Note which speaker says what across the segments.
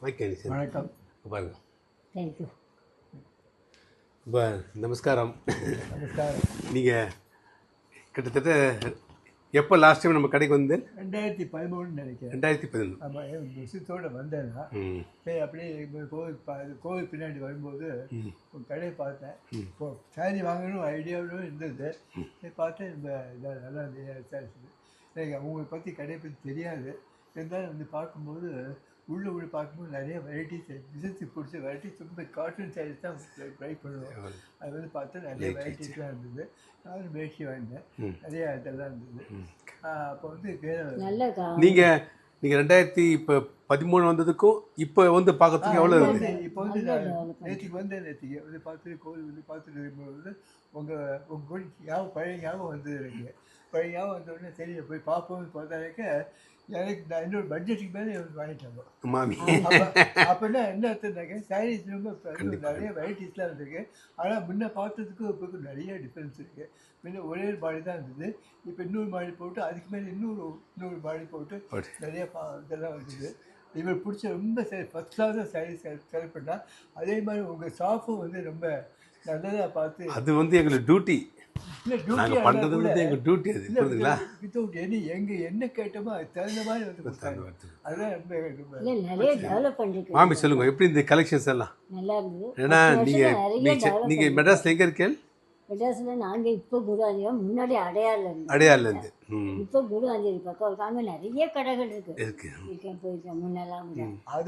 Speaker 1: வணக்கம்.
Speaker 2: பாருங்க.
Speaker 1: தேங்க்யூ.
Speaker 2: நமஸ்காரம்.
Speaker 1: நமஸ்காரம்.
Speaker 2: நீங்கள் கிட்டத்தட்ட எப்போ லாஸ்ட் டைம் நம்ம கடைக்கு வந்து
Speaker 1: 2013 நினைக்கிறேன்.
Speaker 2: 2013.
Speaker 1: ஆமாம், விஷயத்தோடு வந்தேன்னா சரி அப்படியே கோவில் பின்னாடி வரும்போது கடையை பார்த்தேன். இப்போ சாரி வாங்கணும் ஐடியாவும் இருந்தது. சரி பார்த்தேன், இந்த இதாக நல்லா விசாரிச்சுது. எனக்கு அவங்களை பற்றி கடையை பற்றி தெரியாது. இருந்தாலும் வந்து பார்க்கும்போது உள்ள பார்க்கும்போது நிறைய வெரைட்டிஸ், பிசினஸுக்கு பிடிச்ச வெரைட்டிஸ், ரொம்ப காட்டன் சாரீஸ் தான் ட்ரை பண்ணுவோம். அது வந்து பார்த்தா நிறைய வெரைட்டிஸ்லாம் இருந்தது. நானும் வேஷ்டி வாங்கினேன், நிறைய இதெல்லாம் இருந்தது. அப்போ வந்து
Speaker 2: நீங்கள் 2013 வந்ததுக்கும் இப்போ வந்து பார்க்கறதுக்கு எவ்வளோ இருக்குது?
Speaker 1: இப்போ வந்து நேற்றுக்கு வந்து பார்த்துட்டு கோவில் வந்து பார்த்துட்டு இருக்கும்போது உங்கள் கூட பழைய ஞாபகம் வந்தது. எனக்கு பழைய ஞாபகம் வந்தோடனே சரி போய் பார்ப்போம்னு பார்த்தாக்க எனக்கு நான் என்னோட பட்ஜெட்டுக்கு மேலே வாங்கிட்டாங்க
Speaker 2: மாமி.
Speaker 1: அப்படின்னா என்ன அர்த்தம்னாக்க சாரீஸ் ரொம்ப நிறைய வெரைட்டிஸ்லாம் இருந்திருக்கு. ஆனால் முன்ன பார்த்ததுக்கும் இப்போ நிறைய டிஃப்ரென்ஸ் இருக்குது. முன்ன ஒரே பாடி தான் இருந்தது, இப்போ இன்னொரு மாடி போட்டு அதுக்கு மேலே இன்னொரு பாடி போட்டு நிறைய இதெல்லாம் வந்தது. இவர் பிடிச்ச ரொம்ப ஃபஸ்ட் கிளாஸாக சாரீஸ் செலக்ட் பண்ணால் அதே மாதிரி உங்கள் ஸ்டாஃபும் வந்து ரொம்ப நல்லதாக பார்த்து.
Speaker 2: அது வந்து எங்களுக்கு டியூட்டி. நாங்கள் பண்ணுறது வந்து எங்கள் டியூட்டி. அது புரியுதுங்களா?
Speaker 1: வித்தவுட் என்ன கேட்டோமோ அது தகுந்த மாதிரி வந்து அதுதான் ரொம்ப.
Speaker 2: மாமி சொல்லுங்க, எப்படி இந்த கலெக்ஷன்ஸ் எல்லாம்
Speaker 3: நல்லா இருந்தது.
Speaker 2: ஏன்னா நீங்கள் மெட்ராஸில் எங்கே இருக்கேன்?
Speaker 3: மெட்ராஸில் நாங்கள் இப்போ குருவாஞ்சேரி, முன்னாடி அடையாறுலேருந்து. இப்போ குருவாஞ்சேரி பக்கம் ஒரு காலமே நிறைய கடைகள் இருக்கேன் போயிருக்கேன் முன்னெல்லாம்.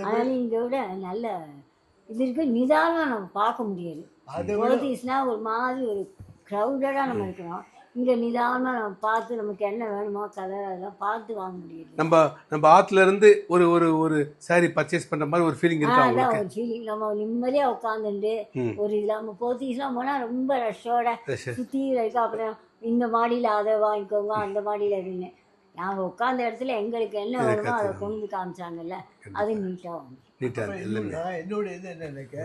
Speaker 3: ஆனால் இங்கே விட நல்ல இது இருக்கு, நிதானம் நம்ம பார்க்க முடியாது. போலீஸ்னால் ஒரு மாதிரி ஒரு க்ரௌடடாக நம்ம இருக்கிறோம். இங்கே நிதானமாக நம்ம பார்த்து நமக்கு என்ன வேணுமோ கலர் அதெல்லாம் பார்த்து வாங்க முடியுது.
Speaker 2: நம்ம ஆற்றுல இருந்து ஒரு ஒரு ஒரு சாரி பர்ச்சேஸ் பண்ணுற மாதிரி ஒரு ஃபீலிங் இருக்கு.
Speaker 3: அதான் ஒரு ஃபீலிங். நம்ம நிம்மதியாக உட்காந்துட்டு ஒரு இல்லாமல் போத்தீஸ்லாம் போனால் ரொம்ப ரஷ்ஷோட சுற்றி இருக்கா. அப்புறம் இந்த மாடியில் அதை வாங்கிக்கோங்க, அந்த மாடியில் அப்படின்னு நாங்கள் உட்காந்த இடத்துல எங்களுக்கு என்ன வேணுமோ அதை கொண்டு காமிச்சாங்கல்ல, அது நீட்டாக
Speaker 1: வாங்கி. என்னோட இது என்னன்னாக்க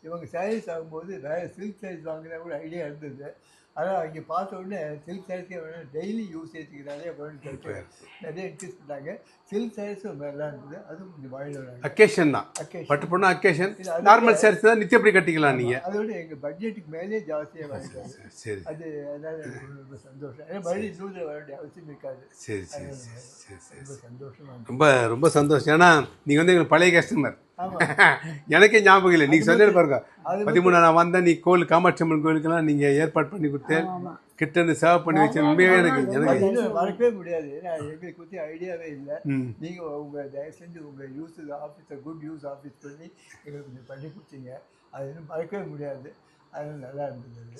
Speaker 1: இவங்க சாரீஸ் ஆகும்போது நிறைய சில்க் சாரீஸ் வாங்கினா கூட ஐடியா இருந்தது. ஆனால் இங்கே பார்த்த உடனே சில்க் சாரீஸே வேணும், டெய்லி யூசேஜுக்கு நிறைய வேணும்னு சொல்லிட்டு நிறைய இன்ட்ரெஸ்ட் பண்ணாங்க. சில்க் சாரீஸும் நல்லா இருந்தது, அதுவும் கொஞ்சம் வாயில் வராங்க.
Speaker 2: அக்கேஷன் தான் பட்டு போனால் அக்கேஷன். நார்மல் சாரீஸ் தான் நித்தியப்படி கட்டிக்கலாம் நீங்கள்.
Speaker 1: அதோட எங்கள் பட்ஜெட்டுக்கு மேலே ஜாஸ்தியாக வாங்கிட்டாங்க.
Speaker 2: சரி,
Speaker 1: அது அதனால் ரொம்ப சந்தோஷம். ஏன்னா மறுபடியும் இன்னொரு வர வேண்டிய அவசியம் இருக்காது.
Speaker 2: சரி,
Speaker 1: ரொம்ப சந்தோஷமாக
Speaker 2: ரொம்ப ரொம்ப சந்தோஷம். ஏன்னா நீங்கள் வந்து எங்களுக்கு பழைய கஸ்டமர். எனக்கே ஞாபகம் இல்லை. நீங்கள் சொன்னது பாருங்க, 13 நான் வந்தேன், நீ கோவில் காமாட்சி அம்மன் கோவிலுக்கெல்லாம் நீங்கள் ஏற்பாடு பண்ணி கொடுத்து கிட்ட இருந்து சேவ் பண்ணி வச்சு உண்மையாகவே எனக்கு
Speaker 1: மறக்கவே முடியாது. ஏன்னா எங்களுக்கு பற்றி ஐடியாவே இல்லை. நீங்கள் உங்கள் தயவு செஞ்சு உங்கள் யூஸ் ஆஃபீஸை குட் யூஸ் ஆஃபீஸ் பண்ணி எங்களுக்கு கொஞ்சம் பண்ணி கொடுத்தீங்க. அது இன்னும் மறக்கவே முடியாது. அதனால் நல்லா இருந்தது.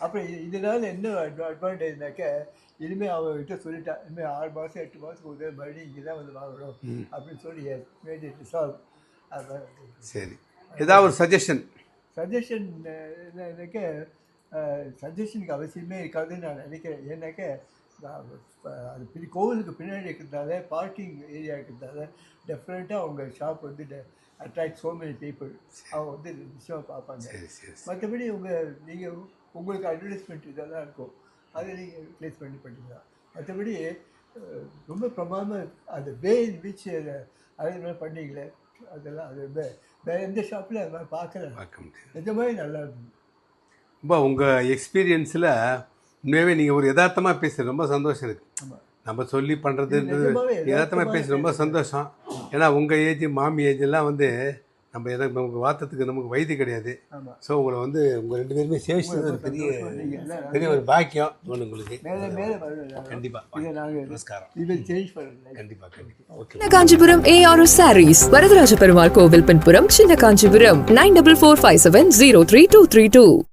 Speaker 1: அப்புறம் இதனால் என்ன அட்வான்டேஜ்னாக்க இனிமேல் அவங்ககிட்ட சொல்லிட்டா, இனிமேல் 6 மாதம் 8 மாதத்துக்கு ஒரு மறுபடியும் இங்கே தான் வந்து வாங்கணும் அப்படின்னு சொல்லி மேட் இட் ரிசால்வ்.
Speaker 2: சரி, ஏதாவது ஒரு சஜஷன்
Speaker 1: என்னன்னாக்க சஜஷனுக்கு அவசியமே இருக்காதுன்னு நான் நினைக்கிறேன். ஏன்னாக்க அது கோவிலுக்கு பின்னாடி இருக்கிறதால, பார்க்கிங் ஏரியா இருக்கிறதால டெஃபினட்டாக அவங்க ஷாப் வந்து அட்ராக்ட் ஸோ மெனி பீப்புள். அவங்க வந்து நிச்சயமாக பார்ப்பாங்க. மற்றபடி நீங்கள் உங்களுக்கு அட்வர்டைஸ்மெண்ட் இதெல்லாம் இருக்கும், அதை நீங்கள் ரிப்ளேஸ் பண்ணிக்கலாம். மற்றபடி ரொம்ப பிரமாதமாக அந்த வே விச் அதே பண்ணீங்களே, அதெல்லாம் அது வேறு எந்த ஷாப்பில் அது மாதிரி பார்க்க முடியாது. இந்த மாதிரி நல்லா இருந்தது.
Speaker 2: ரொம்ப உங்கள் எக்ஸ்பீரியன்ஸில் உண்மையாகவே நீங்கள் ஒரு யதார்த்தமாக பேசுகிறது ரொம்ப சந்தோஷம் இருக்குது. நம்ம சொல்லி பண்ணுறதுன்றது யதார்த்தமாக பேசுகிறது ரொம்ப சந்தோஷம். ஏன்னா உங்கள் ஏஜ் மாமி ஏஜெல்லாம் வந்து நமக்கு வார்த்தத்துக்கு நமக்கு வயது கிடையாது. ஸோ உங்களை வந்து உங்கள் 2 பேருமே சேவிச்சது ஒரு பெரிய ஒரு பாக்கியம் உங்களுக்கு. கண்டிப்பாக நமஸ்காரம். கண்டிப்பாக
Speaker 4: காஞ்சிபுரம் ARS சாரீஸ், வரதராஜ பெருமாள் கோவில் பின்புறம், சின்ன காஞ்சிபுரம், 9445703232.